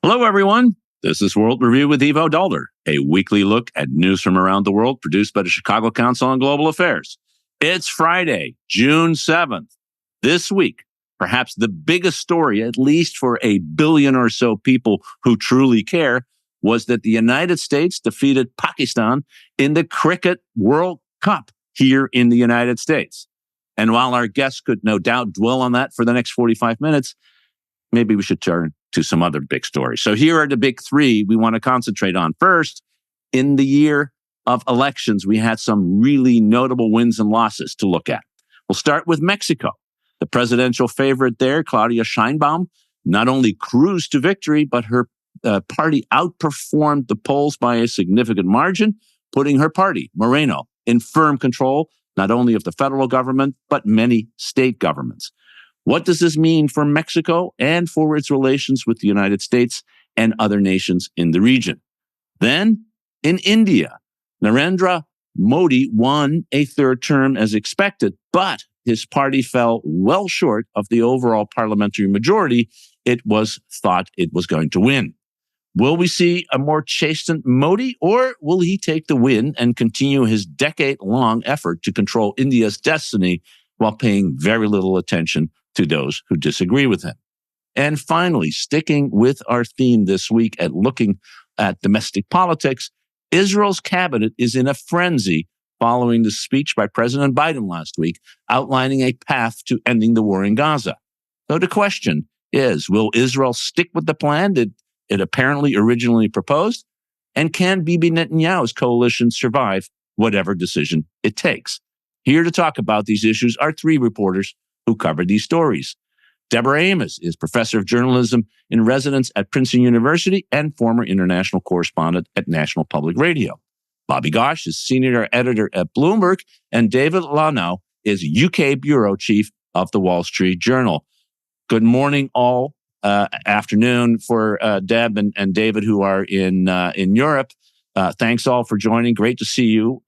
Hello, everyone. This is World Review with Ivo Daalder, a weekly look at news from around the world produced by the Chicago Council on Global Affairs. It's Friday, June 7th. This week, perhaps the biggest story, at least for a billion or so people who truly care, was that the United States defeated Pakistan in the Cricket World Cup here in the United States. And while our guests could no doubt dwell on that for the next 45 minutes, maybe we should turn to some other big stories. So here are the big three we want to concentrate on. First, in the year of elections, we had some really notable wins and losses to look at. We'll start with Mexico. The presidential favorite there, Claudia Sheinbaum, not only cruised to victory, but her party outperformed the polls by a significant margin, putting her party, Moreno, in firm control, not only of the federal government, but many state governments. What does this mean for Mexico and for its relations with the United States and other nations in the region? Then, in India, Narendra Modi won a third term as expected, but his party fell well short of the overall parliamentary majority it was thought it was going to win. Will we see a more chastened Modi, or will he take the win and continue his decade-long effort to control India's destiny while paying very little attention to those who disagree with him? And finally, sticking with our theme this week at looking at domestic politics, Israel's cabinet is in a frenzy following the speech by President Biden last week outlining a path to ending the war in Gaza. So the question is, will Israel stick with the plan that it apparently originally proposed? And can Bibi Netanyahu's coalition survive whatever decision it takes? Here to talk about these issues are three reporters who covered these stories. Deborah Amos is professor of journalism in residence at Princeton University and former international correspondent at National Public Radio. Bobby Ghosh is senior editor at Bloomberg, and David Luhnow is UK bureau chief of the Wall Street Journal. Good morning, all. Afternoon for Deb and David, who are in Europe. Thanks all for joining. Great to see you.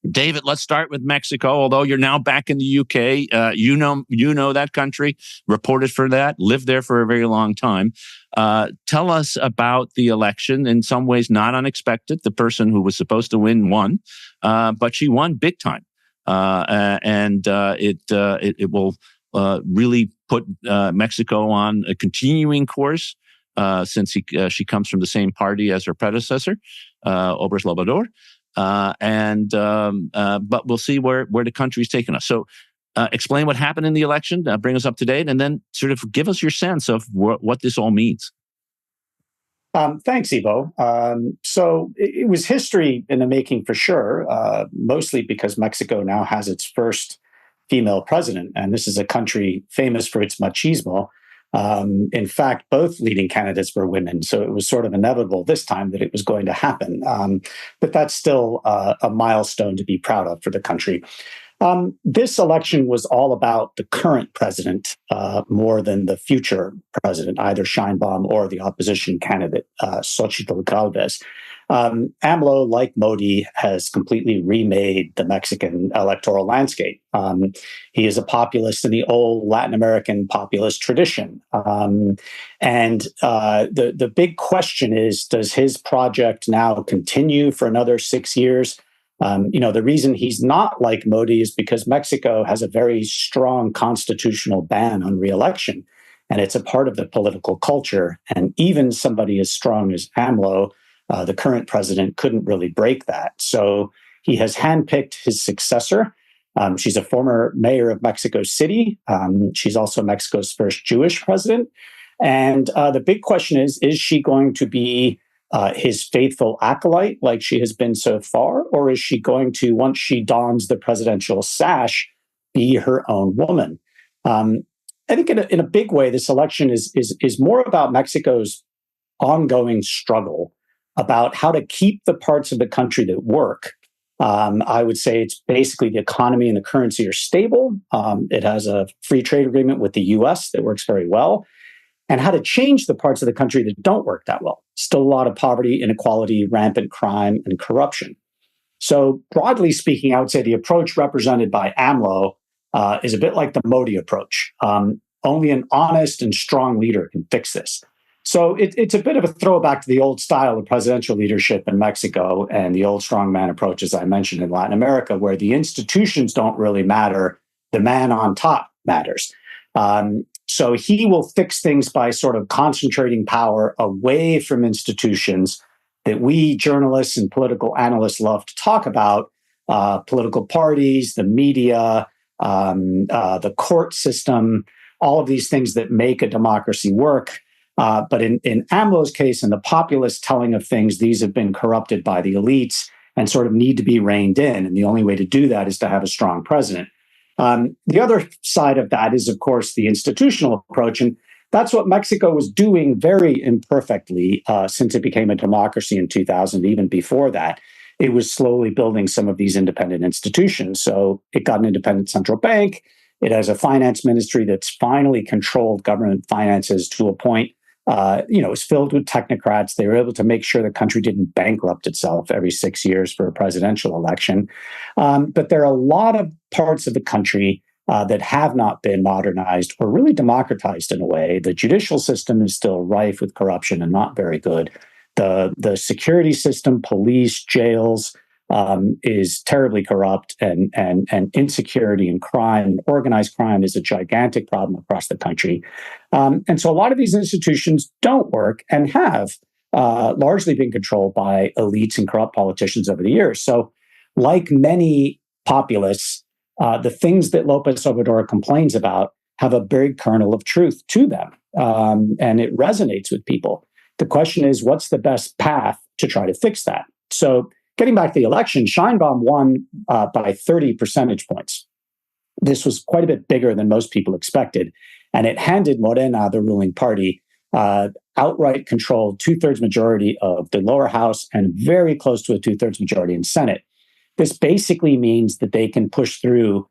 David, let's start with Mexico. Although you're now back in the UK, you know that country, reported for that, lived there for a very long time. Tell us about the election. In some ways, not unexpected. The person who was supposed to won, but she won big time, and it will really put Mexico on a continuing course since she comes from the same party as her predecessor, Obras Lobrador. But we'll see where the country's taken us. So explain what happened in the election, bring us up to date, and then sort of give us your sense of what this all means. Thanks, Ivo. So it was history in the making for sure, mostly because Mexico now has its first female president, and this is a country famous for its machismo. In fact, both leading candidates were women, so it was sort of inevitable this time that it was going to happen. But that's still a milestone to be proud of for the country. This election was all about the current president more than the future president, either Sheinbaum or the opposition candidate, Xochitl Galvez. AMLO, like Modi, has completely remade the Mexican electoral landscape. He is a populist in the old Latin American populist tradition. And the big question is, does his project now continue for another 6 years? The reason he's not like Modi is because Mexico has a very strong constitutional ban on re-election, and it's a part of the political culture. And even somebody as strong as AMLO, the current president, couldn't really break that. So he has handpicked his successor. She's a former mayor of Mexico City. She's also Mexico's first Jewish president. And the big question is she going to be his faithful acolyte like she has been so far? Or is she going to, once she dons the presidential sash, be her own woman? I think in a big way, this election is more about Mexico's ongoing struggle about how to keep the parts of the country that work. I would say it's basically the economy and the currency are stable. It has a free trade agreement with the US that works very well. And how to change the parts of the country that don't work that well. Still a lot of poverty, inequality, rampant crime, and corruption. So broadly speaking, I would say the approach represented by AMLO is a bit like the Modi approach. Only an honest and strong leader can fix this. So it's a bit of a throwback to the old style of presidential leadership in Mexico and the old strongman approach, as I mentioned, in Latin America, where the institutions don't really matter. The man on top matters. So he will fix things by sort of concentrating power away from institutions that we journalists and political analysts love to talk about, political parties, the media, the court system, all of these things that make a democracy work. But in AMLO's case, in the populist telling of things, these have been corrupted by the elites and sort of need to be reined in. And the only way to do that is to have a strong president. The other side of that is, of course, the institutional approach. And that's what Mexico was doing very imperfectly since it became a democracy in 2000. Even before that, it was slowly building some of these independent institutions. So it got an independent central bank. It has a finance ministry that's finally controlled government finances to a point. It's filled with technocrats. They were able to make sure the country didn't bankrupt itself every 6 years for a presidential election. But there are a lot of parts of the country that have not been modernized or really democratized in a way. The judicial system is still rife with corruption and not very good. The security system, police, jails, is terribly corrupt, and insecurity and crime, organized crime, is a gigantic problem across the country. And so a lot of these institutions don't work and have largely been controlled by elites and corrupt politicians over the years. So like many populists, the things that Lopez Obrador complains about have a big kernel of truth to them, and it resonates with people. The question is, what's the best path to try to fix that? So getting back to the election, Sheinbaum won by 30 percentage points. This was quite a bit bigger than most people expected, and it handed Morena, the ruling party, outright controlled 2/3 majority of the lower house and very close to a 2/3 majority in Senate. This basically means that they can push through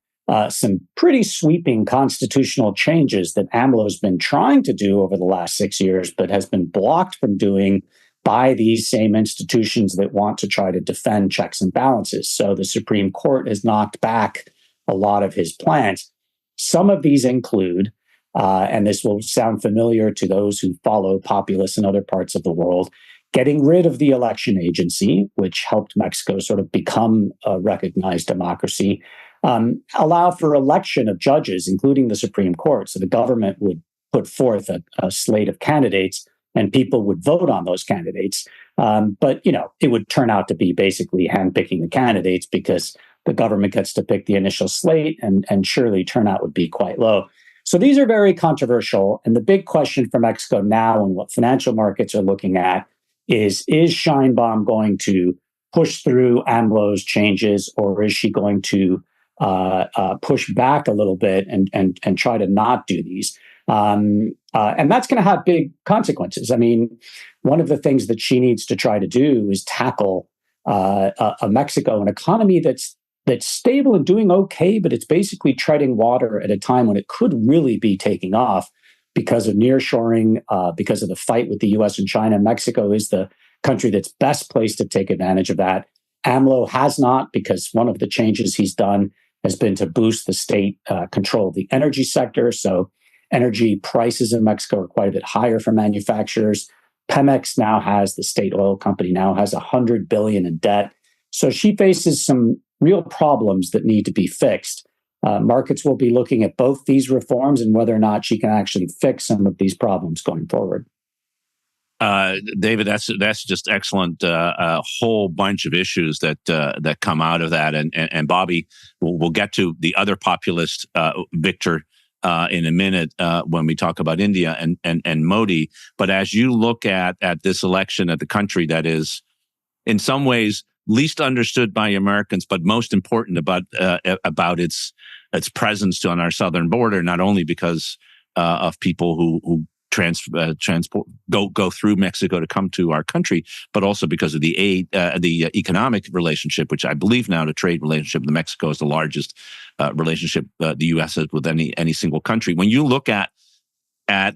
some pretty sweeping constitutional changes that AMLO has been trying to do over the last 6 years, but has been blocked from doing by these same institutions that want to try to defend checks and balances. So the Supreme Court has knocked back a lot of his plans. Some of these include, and this will sound familiar to those who follow populists in other parts of the world, getting rid of the election agency, which helped Mexico sort of become a recognized democracy, allow for election of judges, including the Supreme Court. So the government would put forth a slate of candidates and people would vote on those candidates. But, it would turn out to be basically handpicking the candidates because the government gets to pick the initial slate, and surely turnout would be quite low. So these are very controversial. And the big question for Mexico now, and what financial markets are looking at, is Sheinbaum going to push through AMLO's changes, or is she going to push back a little bit and try to not do these? And that's going to have big consequences. I mean, one of the things that she needs to try to do is tackle a Mexico, an economy that's stable and doing okay, but it's basically treading water at a time when it could really be taking off because of nearshoring, because of the fight with the U.S. and China. Mexico is the country that's best placed to take advantage of that. AMLO has not, because one of the changes he's done has been to boost the state control of the energy sector. So energy prices in Mexico are quite a bit higher for manufacturers. Pemex now has, the state oil company now has $100 billion in debt. So she faces some real problems that need to be fixed. Markets will be looking at both these reforms and whether or not she can actually fix some of these problems going forward. David, that's just excellent. A whole bunch of issues that come out of that, and Bobby, we'll get to the other populist victor in a minute when we talk about India and Modi. But as you look at this election, at the country that is in some ways least understood by Americans, but most important about its presence on our southern border, not only because of people who transport go through Mexico to come to our country, but also because of the economic relationship, which I believe now the trade relationship with Mexico is the largest relationship the U.S. has with any single country. When you look at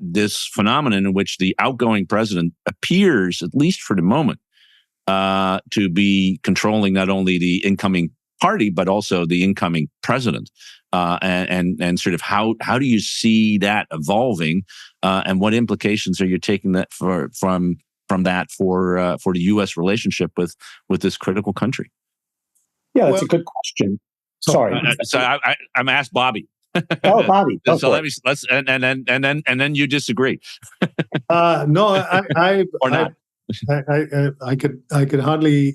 this phenomenon in which the outgoing president appears, at least for the moment, to be controlling not only the incoming party, but also the incoming president. And sort of how do you see that evolving, and what implications are you taking that from that for the U.S. relationship with this critical country? Yeah, that's a good question. Sorry, I'm asked Bobby. Oh, Bobby. So let's and then you disagree. No, or not. I could hardly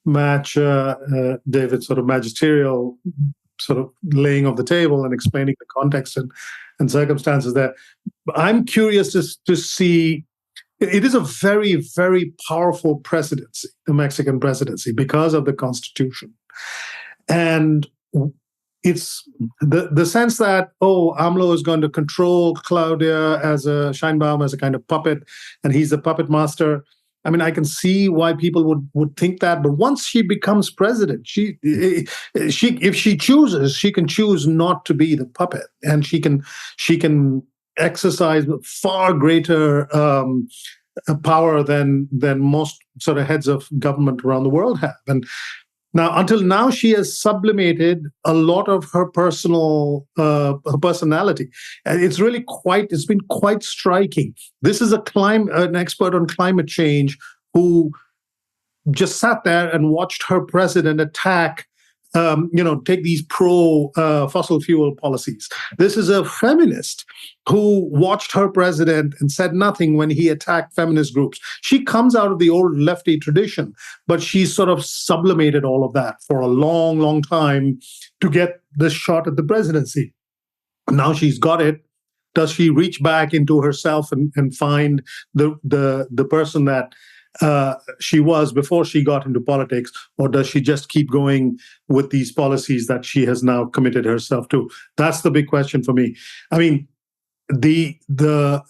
match David's sort of magisterial sort of laying of the table and explaining the context and circumstances there. I'm curious to see. It is a very, very powerful presidency, the Mexican presidency, because of the Constitution. And it's the sense that, AMLO is going to control Claudia Sheinbaum as a kind of puppet, and he's the puppet master. I mean, I can see why people would think that, but once she becomes president, she if she chooses, she can choose not to be the puppet, and she can exercise far greater power than most sort of heads of government around the world have. And now, until now, she has sublimated a lot of her personal her personality. And it's been quite striking. This is an expert on climate change who just sat there and watched her president attack, take these fossil fuel policies. This is a feminist who watched her president and said nothing when he attacked feminist groups. She comes out of the old lefty tradition, but she's sort of sublimated all of that for a long, long time to get this shot at the presidency. Now she's got it. Does she reach back into herself and find the person that she was before she got into politics, or does she just keep going with these policies that she has now committed herself to? That's the big question for me. I mean, the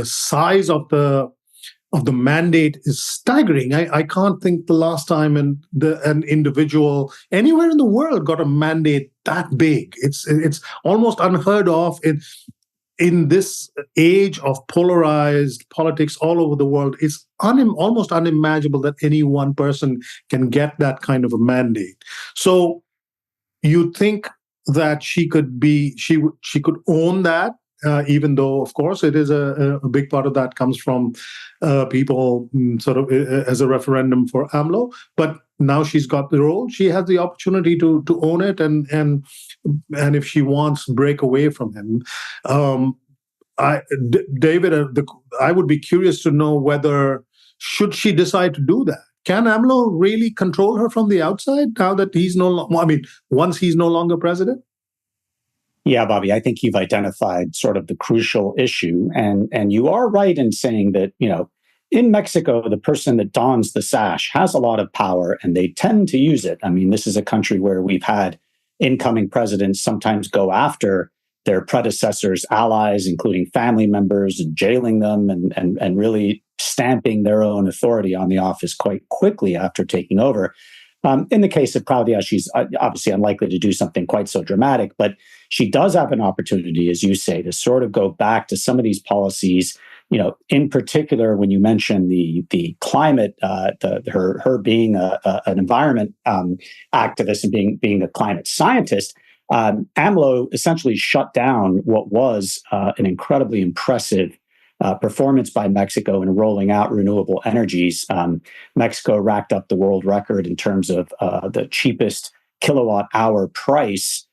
size of the mandate is staggering. I can't think the last time an individual anywhere in the world got a mandate that big. It's almost unheard of in this age of polarized politics all over the world. It's almost unimaginable that any one person can get that kind of a mandate. So you think that she could own that, even though, of course, it is a big part of that comes from people sort of as a referendum for AMLO. But now she's got the role. She has the opportunity to own it, and if she wants, break away from him. David, I would be curious to know whether, should she decide to do that, can AMLO really control her from the outside now that once he's no longer president? Yeah, Bobby, I think you've identified sort of the crucial issue. And you are right in saying that, in Mexico, the person that dons the sash has a lot of power, and they tend to use it. I mean, this is a country where we've had incoming presidents sometimes go after their predecessors' allies, including family members, and jailing them and really stamping their own authority on the office quite quickly after taking over. In the case of Claudia, she's obviously unlikely to do something quite so dramatic, but she does have an opportunity, as you say, to sort of go back to some of these policies. In particular, when you mention the climate, her being an environment activist and being a climate scientist, AMLO essentially shut down what was an incredibly impressive performance by Mexico in rolling out renewable energies. Mexico racked up the world record in terms of the cheapest kilowatt hour price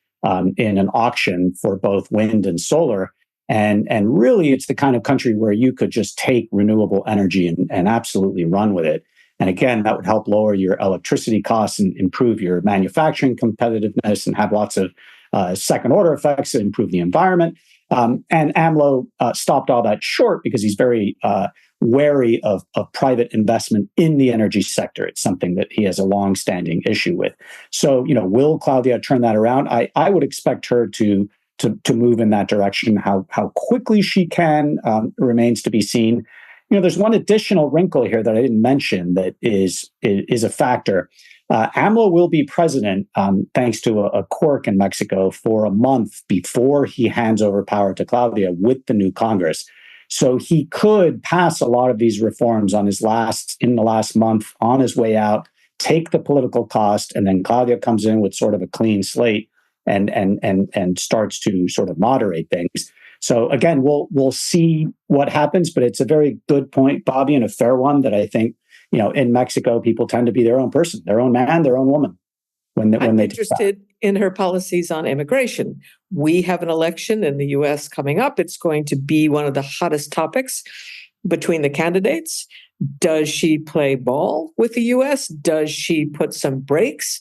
in an auction for both wind and solar. And really, it's the kind of country where you could just take renewable energy and absolutely run with it. And again, that would help lower your electricity costs and improve your manufacturing competitiveness and have lots of second order effects that improve the environment. And AMLO stopped all that short because he's very wary of private investment in the energy sector. It's something that he has a long-standing issue with. So, will Claudia turn that around? I would expect her to move in that direction. How quickly she can remains to be seen. There's one additional wrinkle here that I didn't mention that is a factor. AMLO will be president, thanks to a quirk in Mexico, for a month before he hands over power to Claudia with the new Congress. So he could pass a lot of these reforms in the last month on his way out, take the political cost, and then Claudia comes in with sort of a clean slate and starts to sort of moderate things. So again, we'll see what happens, but it's a very good point, Bobby, and a fair one that I think, in Mexico, people tend to be their own person, their own man, their own woman. I'm interested in her policies on immigration. We have an election in the U.S. coming up. It's going to be one of the hottest topics between the candidates. Does she play ball with the U.S.? Does she put some brakes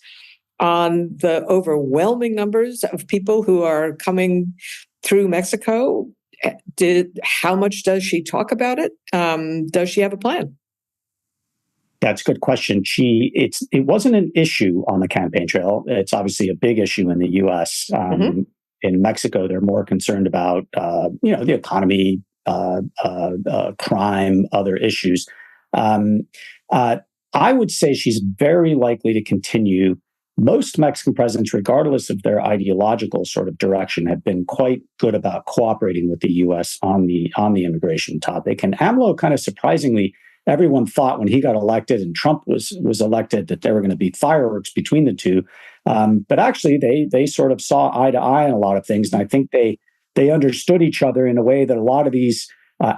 on the overwhelming numbers of people who are coming through Mexico? How much does she talk about it? Does she have a plan? That's a good question. It wasn't an issue on the campaign trail. It's obviously a big issue in the U.S. In Mexico, they're more concerned about the economy, crime, other issues. I would say she's very likely to continue. Most Mexican presidents, regardless of their ideological sort of direction, have been quite good about cooperating with the U.S. on the immigration topic. And AMLO, kind of surprisingly, everyone thought when he got elected and Trump was elected that there were going to be fireworks between the two. But actually, they sort of saw eye to eye on a lot of things. And I think they understood each other in a way that a lot of these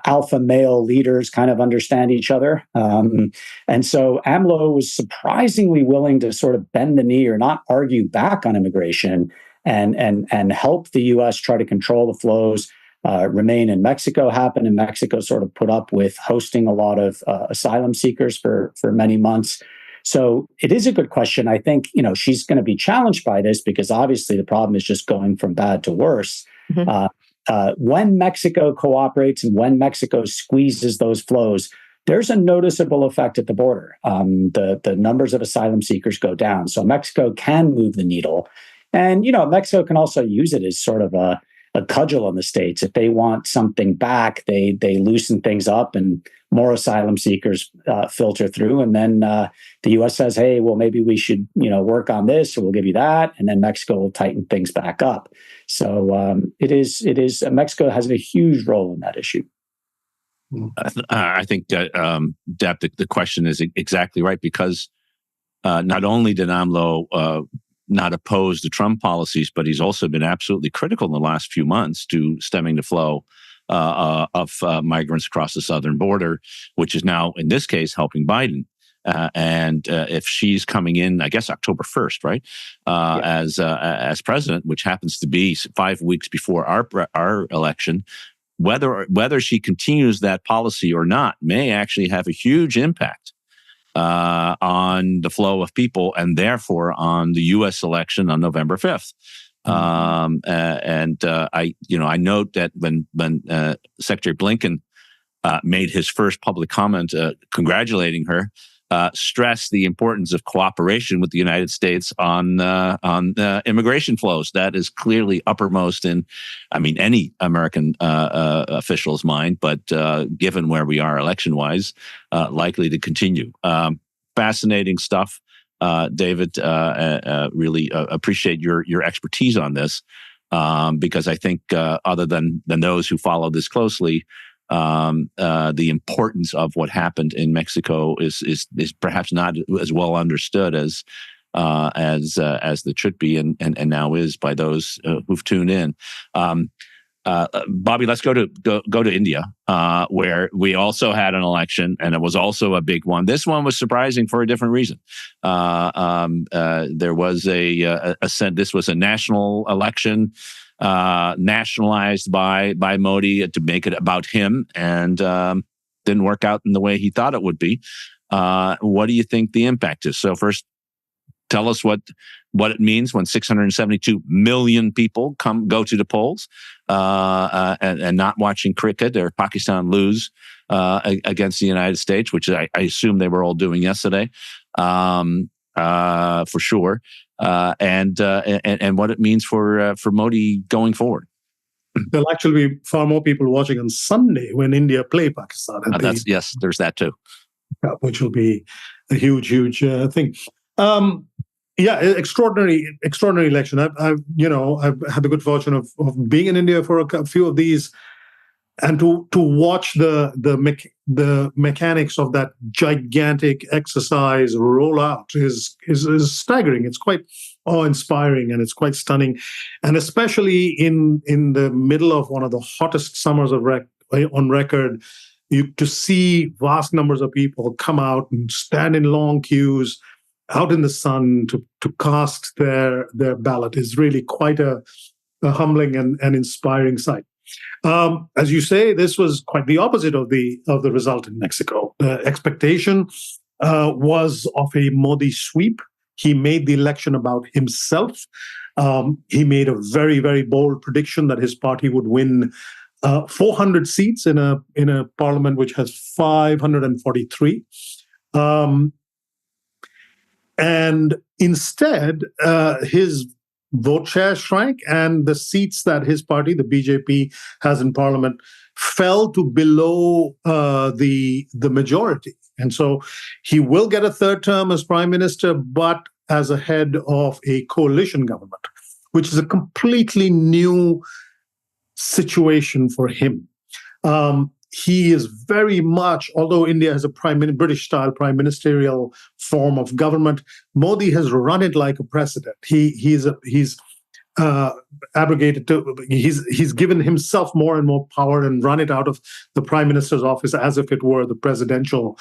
alpha male leaders kind of understand each other. And so AMLO was surprisingly willing to sort of bend the knee or not argue back on immigration and help the U.S. try to control the flows. Remain in Mexico happened, and Mexico sort of put up with hosting a lot of asylum seekers for many months. So it is a good question. I think, she's going to be challenged by this because obviously the problem is just going from bad to worse. When Mexico cooperates and when Mexico squeezes those flows, there's a noticeable effect at the border. The numbers of asylum seekers go down. So Mexico can move the needle. And, Mexico can also use it as sort of a cudgel on the states. If they want something back, they loosen things up and more asylum seekers filter through. And then the U.S. says, hey, well, maybe we should, work on this, or we'll give you that. And then Mexico will tighten things back up. So Mexico has a huge role in that issue. I think, Deb, the question is exactly right, because not only did AMLO not oppose the Trump policies, but he's also been absolutely critical in the last few months to stemming the flow of migrants across the southern border, which is now, in this case, helping Biden. And if she's coming in, I guess October 1st, right, as president, which happens to be 5 weeks before our election, whether she continues that policy or not may actually have a huge impact on the flow of people, and therefore on the U.S. election on November 5th. I note that when Secretary Blinken made his first public comment congratulating her, stressed the importance of cooperation with the United States on immigration flows. That is clearly uppermost in, any American official's mind, but given where we are election-wise, likely to continue. Fascinating stuff, David. Really appreciate your expertise on this, because I think other than those who follow this closely, the importance of what happened in Mexico is perhaps not as well understood as that should be, and now is by those who've tuned in. Bobby, let's go to India, where we also had an election, and it was also a big one. This one was surprising for a different reason. There was this was a national election, nationalized by Modi to make it about him, and didn't work out in the way he thought it would be. What do you think the impact is? So first, tell us what it means when 672 million people go to the polls and not watching cricket or Pakistan lose against the United States, which I assume they were all doing yesterday, for sure, and what it means for Modi going forward. There'll actually be far more people watching on Sunday when India play Pakistan. Yes, there's that too, which will be a huge thing. Extraordinary election. I've had the good fortune of being in India for a few of these. and to watch the mechanics of that gigantic exercise roll out is staggering. It's quite awe-inspiring and it's quite stunning, and especially in the middle of one of the hottest summers on record, to see vast numbers of people come out and stand in long queues out in the sun to cast their ballot is really quite a humbling and inspiring sight. As you say, this was quite the opposite of the result in Mexico. The expectation was of a Modi sweep. He made the election about himself. He made a very, very bold prediction that his party would win 400 seats in a parliament which has 543. And instead, his vote share shrank, and the seats that his party, the BJP, has in parliament fell to below the majority. And so he will get a third term as prime minister, but as a head of a coalition government, which is a completely new situation for him. He is very much, although India has a British-style prime ministerial form of government, Modi has run it like a president. He's abrogated he's given himself more and more power and run it out of the prime minister's office as if it were the presidential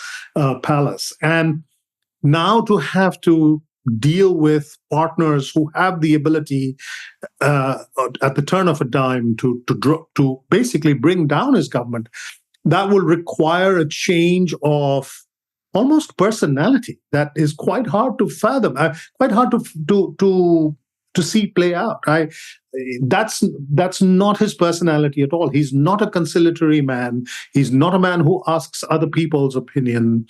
palace. And now to have to deal with partners who have the ability at the turn of a dime to basically bring down his government, that will require a change of almost personality that is quite hard to fathom, quite hard to see play out. Right? That's not his personality at all. He's not a conciliatory man. He's not a man who asks other people's opinion.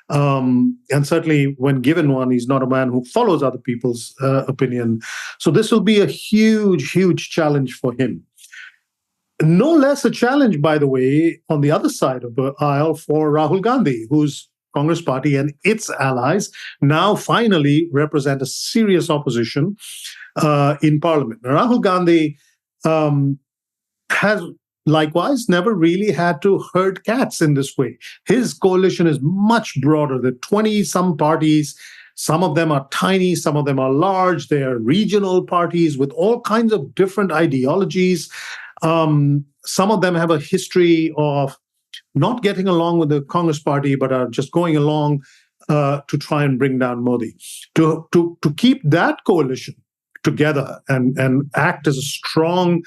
And certainly when given one, he's not a man who follows other people's opinion. So this will be a huge, huge challenge for him. No less a challenge, by the way, on the other side of the aisle for Rahul Gandhi, whose Congress party and its allies now finally represent a serious opposition in parliament. Now, Rahul Gandhi has likewise never really had to herd cats in this way. His coalition is much broader. There are 20-some parties. Some of them are tiny, some of them are large. They are regional parties with all kinds of different ideologies. Some of them have a history of not getting along with the Congress party, but are just going along to try and bring down Modi. To keep that coalition together and act as a strong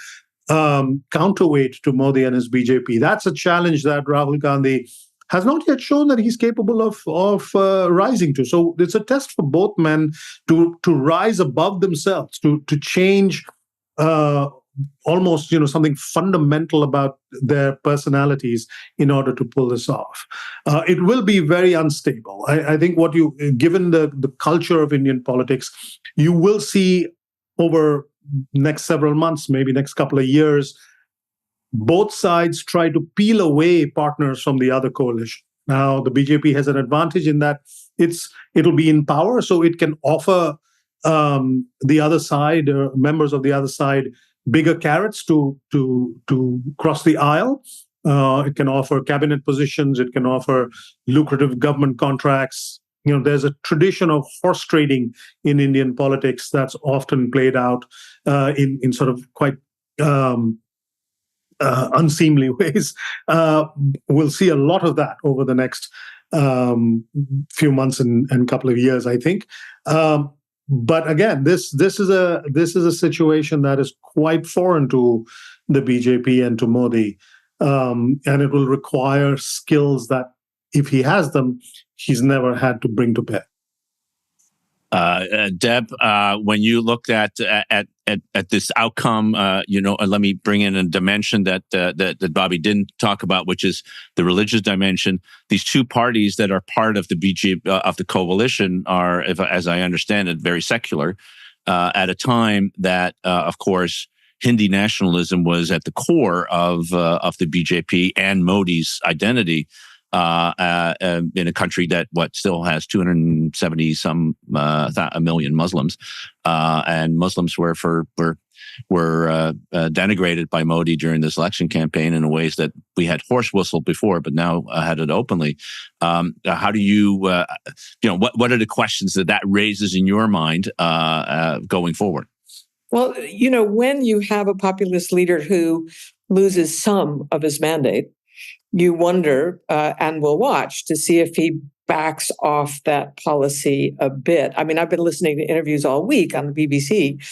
counterweight to Modi and his BJP, that's a challenge that Rahul Gandhi has not yet shown that he's capable of rising to. So it's a test for both men to rise above themselves, to change almost something fundamental about their personalities in order to pull this off. It will be very unstable. I think given the culture of Indian politics, you will see over next several months, maybe next couple of years, both sides try to peel away partners from the other coalition. Now, the BJP has an advantage in that it'll be in power, so it can offer the other side, members of the other side, bigger carrots to cross the aisle. It can offer cabinet positions. It can offer lucrative government contracts. There's a tradition of horse trading in Indian politics that's often played out in sort of quite unseemly ways. We'll see a lot of that over the next few months and couple of years, I think. But again, this is a situation that is quite foreign to the BJP and to Modi, and it will require skills that, if he has them, he's never had to bring to bear. Deb, when you looked at this outcome, let me bring in a dimension that Bobby didn't talk about, which is the religious dimension. These two parties that are part of the BJP of the coalition are, as I understand it, very secular. At a time that, of course, Hindi nationalism was at the core of the BJP and Modi's identity. In a country that still has 270 some a million Muslims, and Muslims were denigrated by Modi during this election campaign in ways that we had horse whistled before, but now had it openly. How do you, what are the questions that raises in your mind going forward? Well, when you have a populist leader who loses some of his mandate, you wonder and will watch to see if he backs off that policy a bit. I mean, I've been listening to interviews all week on the BBC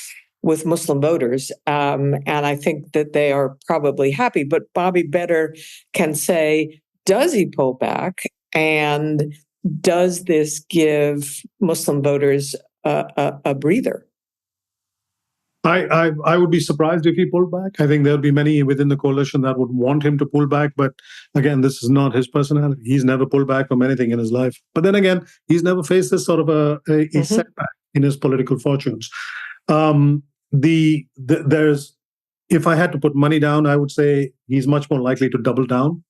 with Muslim voters, and I think that they are probably happy. But Bobby better can say, does he pull back? And does this give Muslim voters a breather? I would be surprised if he pulled back. I think there'll be many within the coalition that would want him to pull back. But again, this is not his personality. He's never pulled back from anything in his life. But then again, he's never faced this sort of a setback in his political fortunes. There's, if I had to put money down, I would say he's much more likely to double down.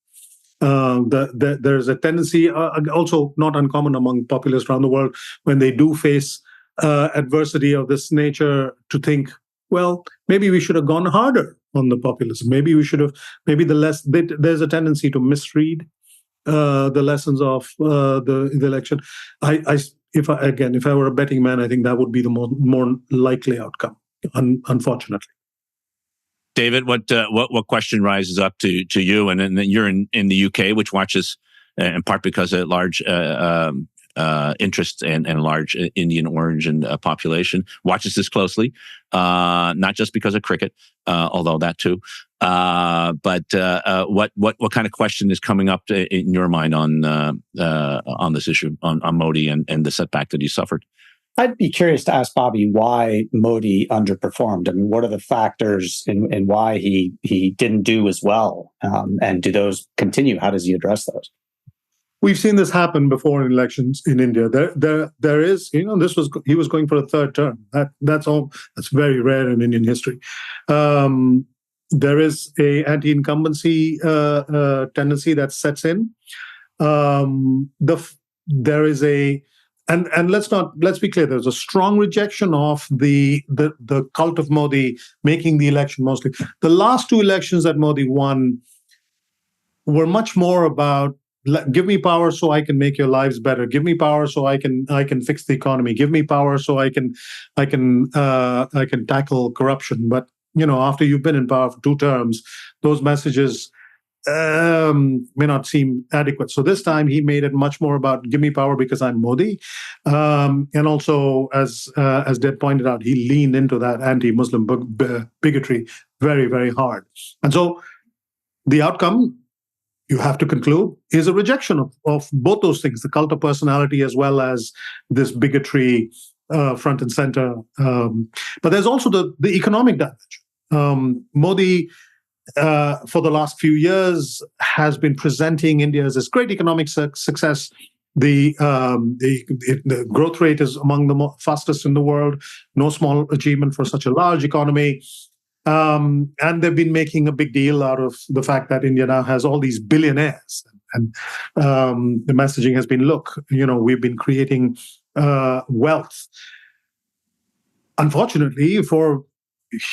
There's a tendency, also not uncommon among populists around the world, when they do face adversity of this nature, to think, well, maybe we should have gone harder on the populism. Maybe we should have. Maybe there's a tendency to misread the lessons of the election. If I were a betting man, I think that would be the more likely outcome. Unfortunately. David, what question rises up to you? And then you're in the UK, which watches in part because of large interest and large Indian origin population, watches this closely, not just because of cricket, although that too. But what kind of question is coming up in your mind on this issue, on Modi and the setback that he suffered? I'd be curious to ask Bobby why Modi underperformed. I mean, what are the factors in why he didn't do as well? And do those continue? How does he address those? We've seen this happen before in elections in India. There is, he was going for a third term. That's very rare in Indian history. There is a anti-incumbency tendency that sets in. There is a And let's be clear. There's a strong rejection of the cult of Modi making the election mostly. The last two elections that Modi won were much more about give me power so I can make your lives better. Give me power so I can fix the economy. Give me power so I can tackle corruption. But after you've been in power for 2 terms, those messages may not seem adequate. So this time he made it much more about give me power because I'm Modi. And also, as Deb pointed out, he leaned into that anti-Muslim bigotry very, very hard. And so the outcome, you have to conclude, is a rejection of both those things, the cult of personality as well as this bigotry front and center. But there's also the economic damage. Modi, for the last few years, has been presenting India as this great economic success. The growth rate is among the fastest in the world. No small achievement for such a large economy. And they've been making a big deal out of the fact that India now has all these billionaires. And the messaging has been, look, we've been creating wealth. Unfortunately, for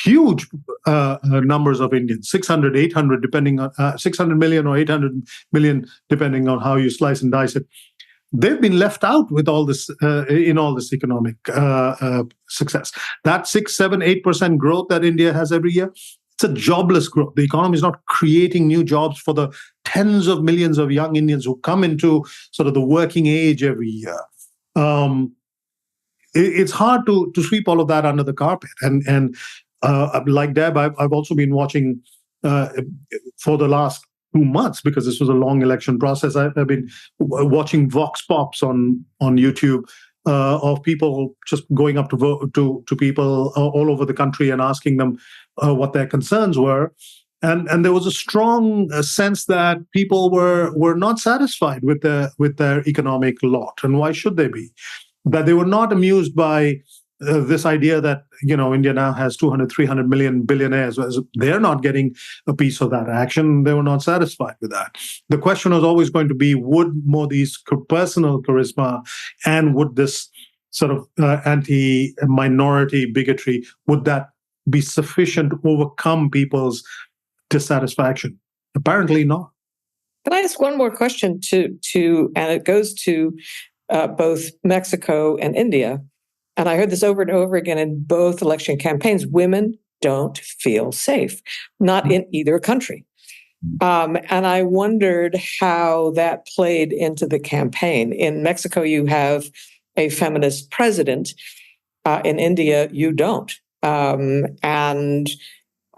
huge numbers of Indians, 600, 800, depending on 600 million or 800 million, depending on how you slice and dice it. They've been left out with all this in all this economic success. That 6, 7, 8% growth that India has every year, it's a jobless growth. The economy is not creating new jobs for the tens of millions of young Indians who come into sort of the working age every year. It's hard to sweep all of that under the carpet. And like Deb, I've also been watching for the last 2 months, because this was a long election process. I've been watching vox pops on YouTube of people just going up to people all over the country and asking them what their concerns were. And there was a strong sense that people were not satisfied with their economic lot. And why should they be? That they were not amused by this idea that, India now has 200, 300 million billionaires. They're not getting a piece of that action. They were not satisfied with that. The question was always going to be, would Modi's personal charisma and would this sort of anti-minority bigotry, would that be sufficient to overcome people's dissatisfaction? Apparently not. Can I ask one more question and it goes to both Mexico and India. And I heard this over and over again in both election campaigns. Women don't feel safe, not in either country. And I wondered how that played into the campaign. In Mexico, you have a feminist president. In India, you don't. And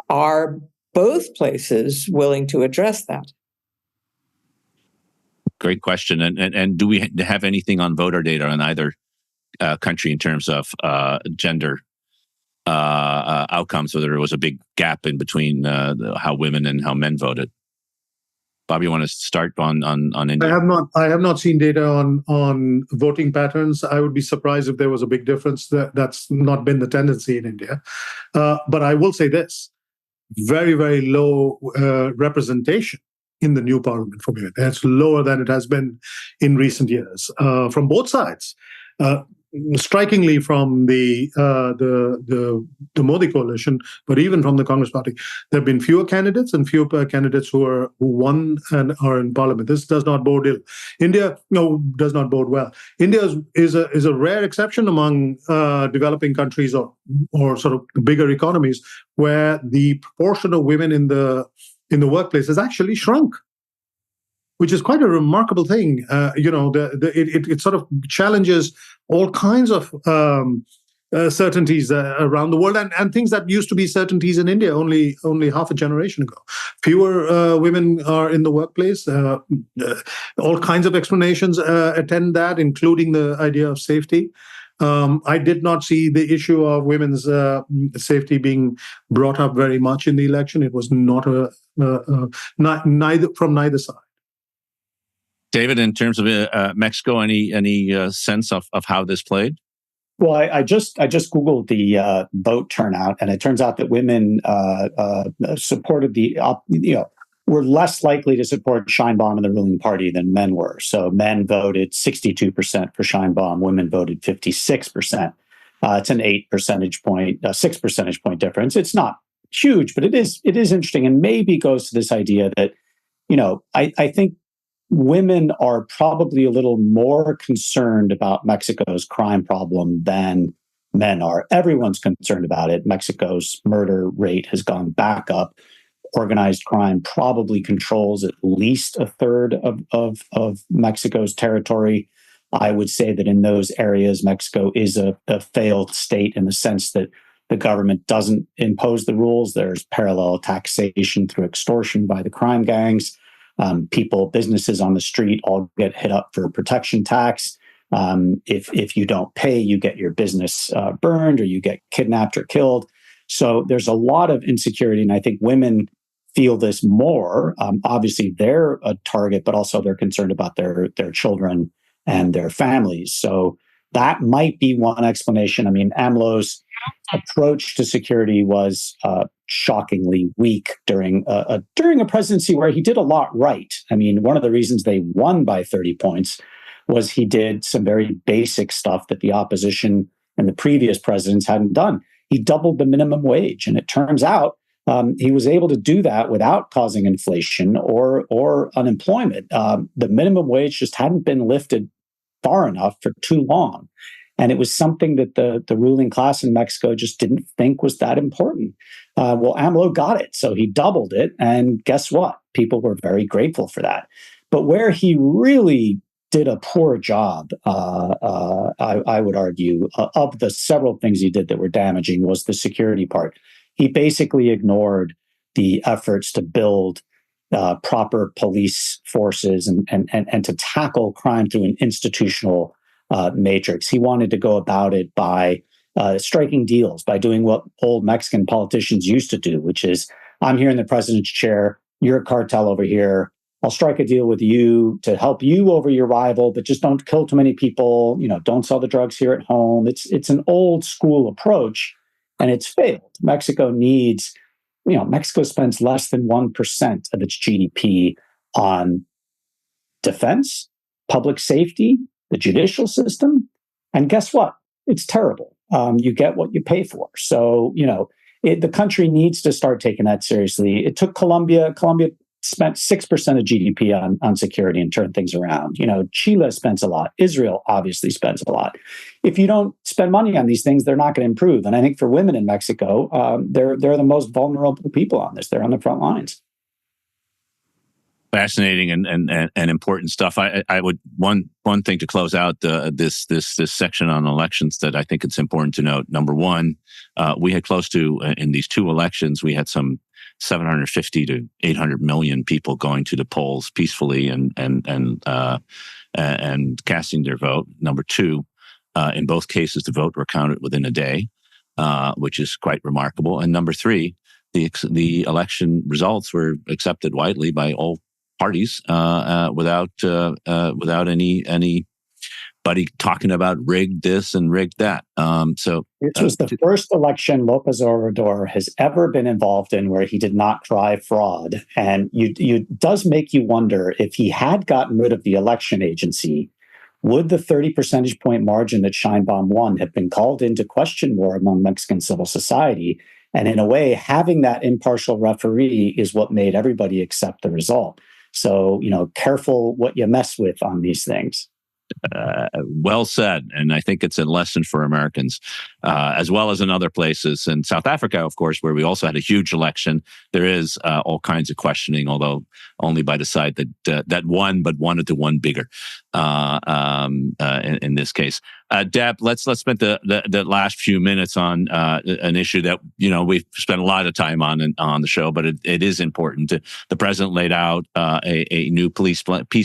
are both places willing to address that? Great question. And do we have anything on voter data in either country in terms of gender outcomes, whether there was a big gap in between how women and how men voted? Bob, you want to start on India? I have not seen data on voting patterns. I would be surprised if there was a big difference. That's not been the tendency in India. But I will say this: very, very low representation in the new parliament for women. It's lower than it has been in recent years from both sides. Strikingly from the Modi coalition, but even from the Congress party, there have been fewer candidates and fewer candidates who won and are in parliament. This does not bode ill. India does not bode well. India is a rare exception among developing countries or sort of bigger economies where the proportion of women in the workplace has actually shrunk, which is quite a remarkable thing. It sort of challenges all kinds of certainties around the world and things that used to be certainties in India only half a generation ago. Fewer women are in the workplace. All kinds of explanations attend that, including the idea of safety. I did not see the issue of women's safety being brought up very much in the election. It was not neither side. David, in terms of Mexico, any sense of how this played? Well, I just Googled the vote turnout, and it turns out that women supported were less likely to support Sheinbaum and the ruling party than men were. So men voted 62% for Sheinbaum, women voted 56%. It's an 6 percentage point difference. It's not huge, but it is interesting, and maybe goes to this idea that, I think women are probably a little more concerned about Mexico's crime problem than men are. Everyone's concerned about it. Mexico's murder rate has gone back up. Organized crime probably controls at least a third of Mexico's territory. I would say that in those areas, Mexico is a failed state in the sense that the government doesn't impose the rules. There's parallel taxation through extortion by the crime gangs. Businesses on the street all get hit up for protection tax. If you don't pay, you get your business burned or you get kidnapped or killed. So there's a lot of insecurity, and I think women feel this more. Obviously, they're a target, but also they're concerned about their children and their families. So that might be one explanation. I mean, AMLO's approach to security was shockingly weak during a presidency where he did a lot right. I mean, one of the reasons they won by 30 points was he did some very basic stuff that the opposition and the previous presidents hadn't done. He doubled the minimum wage, and it turns out he was able to do that without causing inflation or unemployment. The minimum wage just hadn't been lifted far enough for too long. And it was something that the ruling class in Mexico just didn't think was that important. Well, AMLO got it, so he doubled it. And guess what? People were very grateful for that. But where he really did a poor job, I would argue, of the several things he did that were damaging was the security part. He basically ignored the efforts to build proper police forces and to tackle crime through an institutional matrix. He wanted to go about it by striking deals, by doing what old Mexican politicians used to do, which is, I'm here in the president's chair, you're a cartel over here, I'll strike a deal with you to help you over your rival, but just don't kill too many people, don't sell the drugs here at home. It's an old school approach, and it's failed. Mexico spends less than 1% of its GDP on defense, public safety, the judicial system. And guess what? It's terrible. You get what you pay for. So, the country needs to start taking that seriously. It took Colombia spent 6% of GDP on security and turned things around. Chile spends a lot. Israel obviously spends a lot. If you don't spend money on these things, they're not going to improve. And I think for women in Mexico, they're the most vulnerable people on this. They're on the front lines. Fascinating and important stuff. I would one thing to close out this section on elections that I think it's important to note. Number one, we had close to in these two elections, we had some 750 to 800 million people going to the polls peacefully and casting their vote. Number two, in both cases, the vote were counted within a day, which is quite remarkable. And number three, the election results were accepted widely by all parties without anybody talking about rigged this and rigged that. So this was the first election López Obrador has ever been involved in where he did not try fraud. And you does make you wonder, if he had gotten rid of the election agency, would the 30 percentage point margin that Sheinbaum won have been called into question more among Mexican civil society? And in a way, having that impartial referee is what made everybody accept the result. So, careful what you mess with on these things. Well said. And I think it's a lesson for Americans, as well as in other places. In South Africa, of course, where we also had a huge election, there is all kinds of questioning, although only by the side that won, but wanted to win bigger in this case. Deb, let's spend the last few minutes on an issue that we've spent a lot of time on the show, but it is important. The president laid out a new peace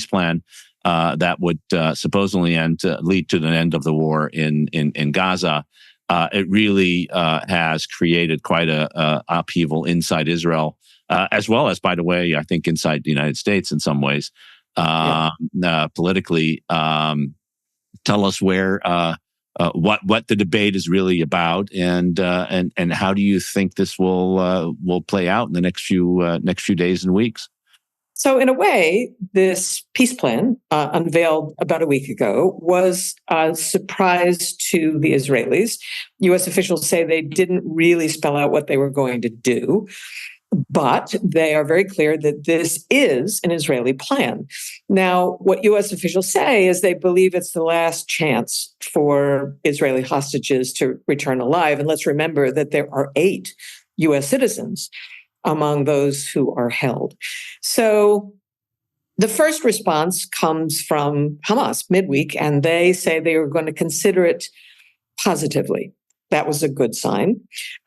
plan that would supposedly lead to the end of the war in Gaza. It really has created quite a upheaval inside Israel, as well as, by the way, I think inside the United States in some ways, politically. Tell us where what the debate is really about, and how do you think this will play out in the next few days and weeks? So in a way, this peace plan unveiled about a week ago was a surprise to the Israelis. U.S. officials say they didn't really spell out what they were going to do, but they are very clear that this is an Israeli plan. Now, what U.S. officials say is they believe it's the last chance for Israeli hostages to return alive. And let's remember that there are 8 U.S. citizens among those who are held. So the first response comes from Hamas midweek, and they say they are going to consider it positively. That was a good sign.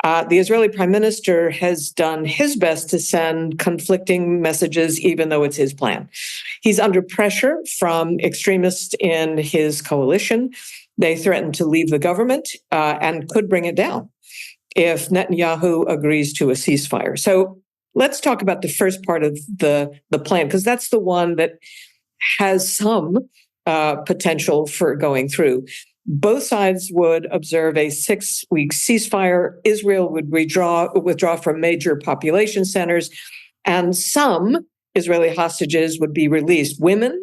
The Israeli Prime Minister has done his best to send conflicting messages, even though it's his plan. He's under pressure from extremists in his coalition. They threaten to leave the government and could bring it down if Netanyahu agrees to a ceasefire. So let's talk about the first part of the plan, because that's the one that has some potential for going through. Both sides would observe a 6-week ceasefire. Israel would withdraw from major population centers, and some Israeli hostages would be released. Women,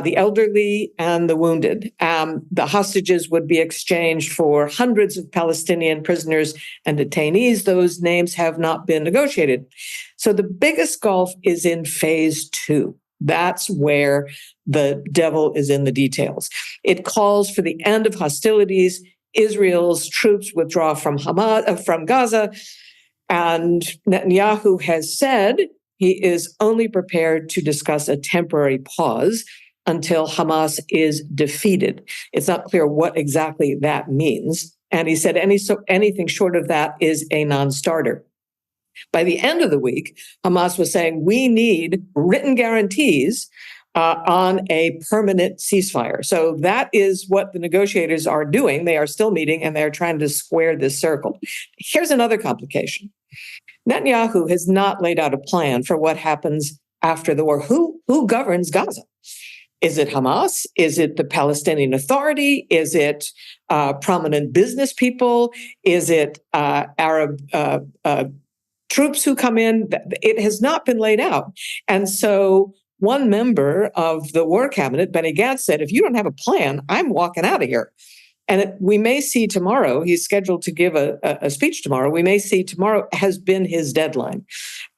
the elderly, and the wounded. The hostages would be exchanged for hundreds of Palestinian prisoners and detainees. Those names have not been negotiated. So the biggest gulf is in phase 2. That's where the devil is in the details. It calls for the end of hostilities. Israel's troops withdraw from Gaza, and Netanyahu has said he is only prepared to discuss a temporary pause until Hamas is defeated. It's not clear what exactly that means. And he said anything short of that is a non-starter. By the end of the week, Hamas was saying, we need written guarantees on a permanent ceasefire. So that is what the negotiators are doing. They are still meeting, and they're trying to square this circle. Here's another complication. Netanyahu has not laid out a plan for what happens after the war. Who governs Gaza? Is it Hamas? Is it the Palestinian Authority? Is it prominent business people? Is it Arab troops who come in? It has not been laid out. And so one member of the war cabinet, Benny Gantz, said, if you don't have a plan, I'm walking out of here. we may see tomorrow, he's scheduled to give a speech tomorrow. We may see tomorrow has been his deadline.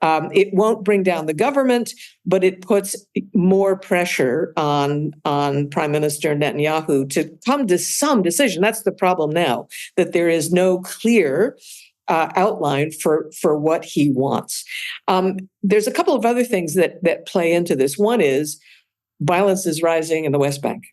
It won't bring down the government, but it puts more pressure on Prime Minister Netanyahu to come to some decision. That's the problem now, that there is no clear outline for what he wants. There's a couple of other things that play into this. One is violence is rising in the West Bank.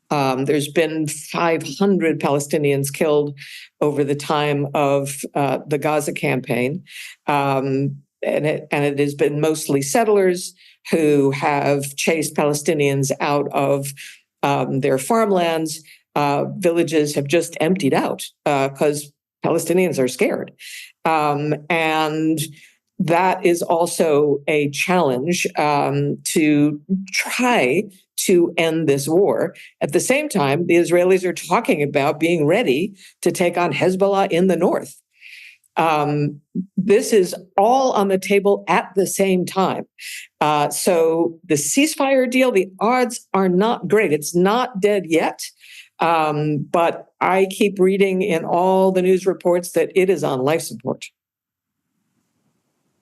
There's been 500 Palestinians killed over the time of the Gaza campaign. And it has been mostly settlers who have chased Palestinians out of their farmlands. Villages have just emptied out because Palestinians are scared. And that is also a challenge to try to end this war. At the same time, the Israelis are talking about being ready to take on Hezbollah in the north. This is all on the table at the same time. So the ceasefire deal, the odds are not great. It's not dead yet. But I keep reading in all the news reports that it is on life support.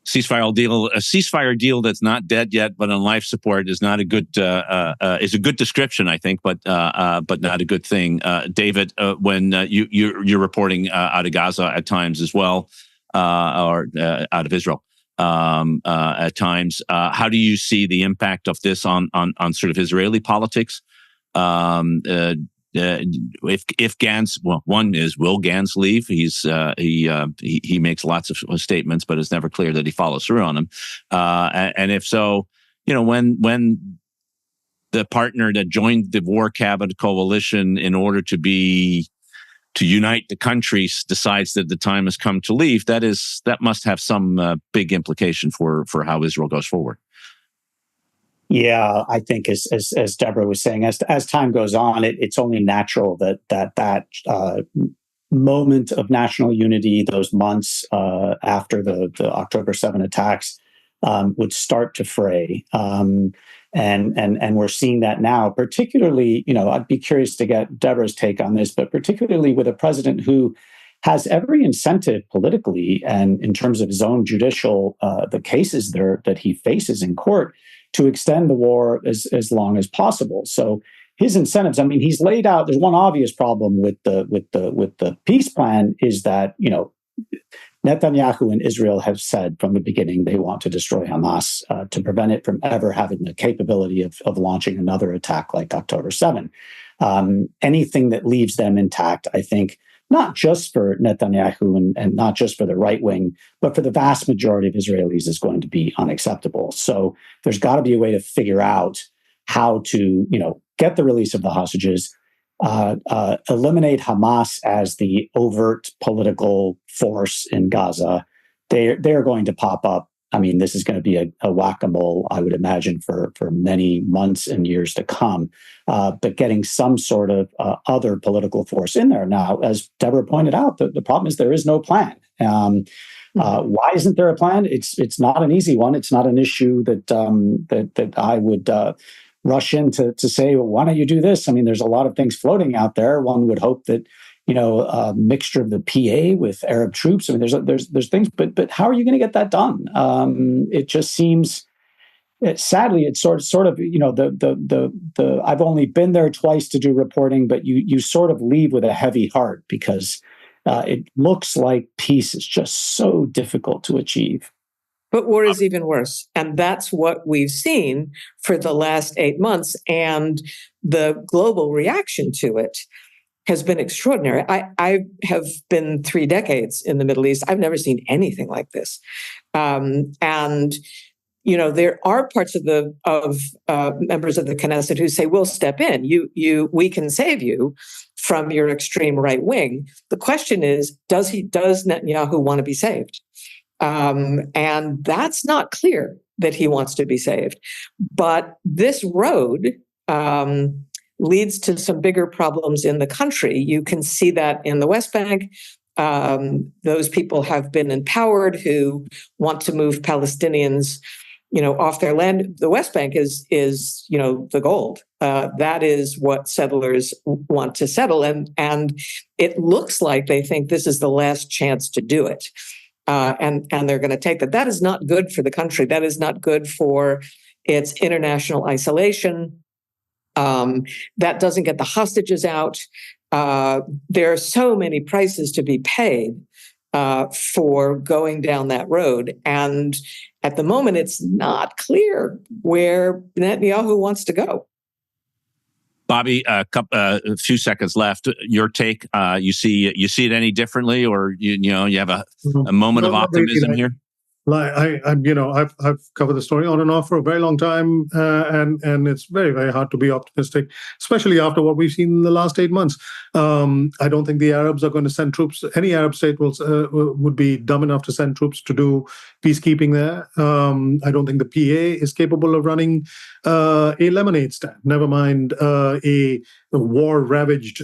A ceasefire deal that's not dead yet, but on life support is not a good is a good description, I think, but not a good thing. David, when you're reporting out of Gaza at times as well, or out of Israel at times, how do you see the impact of this on sort of Israeli politics? If Gantz, well, one is, will Gantz leave? He makes lots of statements, but it's never clear that he follows through on them. And if so, when the partner that joined the war cabinet coalition in order to unite the countries decides that the time has come to leave, that must have some big implication for how Israel goes forward. Yeah, I think as Deborah was saying, as time goes on, it's only natural that moment of national unity, those months after the October 7 attacks, would start to fray, and we're seeing that now. Particularly, I'd be curious to get Deborah's take on this, but particularly with a president who has every incentive politically and in terms of his own judicial the cases that he faces in court, to extend the war as long as possible. So his incentives, I mean, he's laid out. There's one obvious problem with the peace plan is that Netanyahu and Israel have said from the beginning they want to destroy Hamas to prevent it from ever having the capability of launching another attack like October 7. Anything that leaves them intact, I think, not just for Netanyahu and not just for the right wing, but for the vast majority of Israelis is going to be unacceptable. So there's got to be a way to figure out how to, get the release of the hostages, eliminate Hamas as the overt political force in Gaza. They're going to pop up. I mean, this is going to be a whack-a-mole, I would imagine, for many months and years to come. But getting some sort of other political force in there. Now, as Deborah pointed out, the problem is there is no plan. Why isn't there a plan? It's not an easy one. It's not an issue that I would rush in to say, well, why don't you do this? I mean, there's a lot of things floating out there. One would hope that a mixture of the PA with Arab troops. I mean, there's things, but how are you going to get that done? It just seems, sadly, it's sort of the I've only been there twice to do reporting, but you sort of leave with a heavy heart because it looks like peace is just so difficult to achieve. But war is even worse. And that's what we've seen for the last 8 months. And the global reaction to it has been extraordinary. I have been 3 decades in the Middle East. I've never seen anything like this. And there are parts of members of the Knesset who say, "We'll step in. We can save you from your extreme right wing." The question is, does Netanyahu want to be saved? And that's not clear that he wants to be saved. But this road leads to some bigger problems in the country. You can see that in the West Bank. Those people have been empowered who want to move Palestinians, off their land. The West Bank is the gold. That is what settlers want to settle. And it looks like they think this is the last chance to do it. And they're going to take that. That is not good for the country. That is not good for its international isolation. That doesn't get the hostages out. There are so many prices to be paid for going down that road. And at the moment, it's not clear where Netanyahu wants to go. Bobby, a few seconds left. Your take? You see it any differently, or you have a moment of optimism here? I've covered the story on and off for a very long time, and it's very, very hard to be optimistic, especially after what we've seen in the last 8 months. I don't think the Arabs are going to send troops. Any Arab state would be dumb enough to send troops to do peacekeeping there. I don't think the PA is capable of running a lemonade stand. Never mind a war-ravaged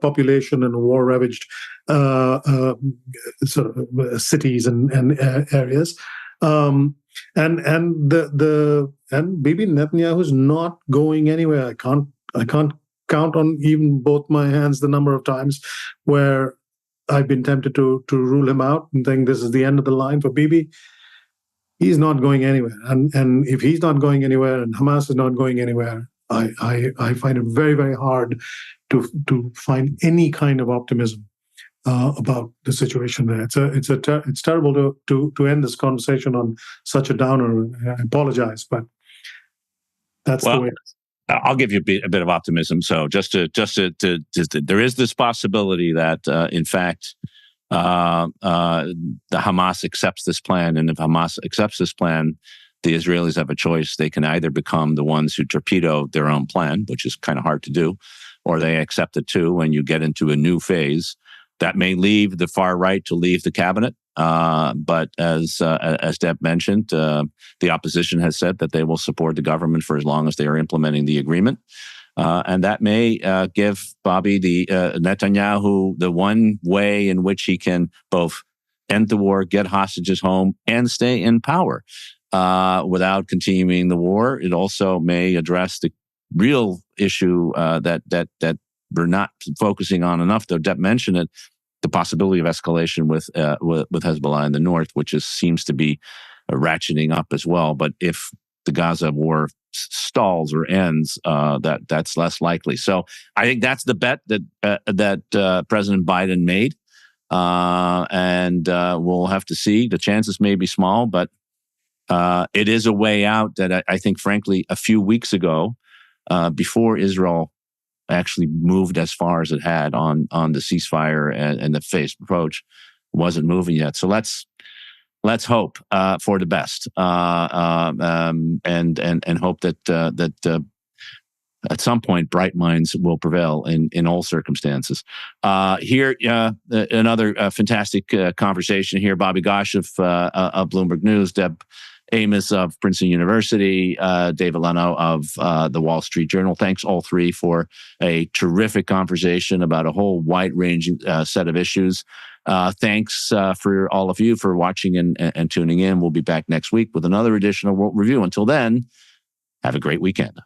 population and war-ravaged sort of cities and areas, and Bibi Netanyahu is not going anywhere. I can't count on even both my hands the number of times where I've been tempted to rule him out and think this is the end of the line for Bibi. He's not going anywhere, and if he's not going anywhere and Hamas is not going anywhere, I find it very, very hard to find any kind of optimism about the situation there. It's terrible to end this conversation on such a downer. I apologize, but that's the way it is. I'll give you a bit of optimism. So just to there is this possibility that in fact the Hamas accepts this plan, and if Hamas accepts this plan, the Israelis have a choice. They can either become the ones who torpedo their own plan, which is kind of hard to do, or they accept it too, and you get into a new phase that may leave the far right to leave the cabinet. But as Deb mentioned, the opposition has said that they will support the government for as long as they are implementing the agreement. And that may give Bobby Netanyahu the one way in which he can both end the war, get hostages home, and stay in power without continuing the war. It also may address the real issue that we're not focusing on enough, though Deb mentioned it, the possibility of escalation with Hezbollah in the north, which seems to be ratcheting up as well. But if the Gaza war stalls or ends, that's less likely. So I think that's the bet that President Biden made, and we'll have to see. The chances may be small, but it is a way out that I think, frankly, a few weeks ago, before Israel actually moved as far as it had on the ceasefire and the phased approach, wasn't moving yet. So let's hope for the best, and hope that at some point bright minds will prevail in all circumstances. Here, another fantastic conversation here. Bobby Ghosh of Bloomberg News, Deb Amos of Princeton University, David Luhnow of the Wall Street Journal. Thanks all three for a terrific conversation about a whole wide-ranging set of issues. Thanks for all of you for watching and tuning in. We'll be back next week with another edition of World Review. Until then, have a great weekend.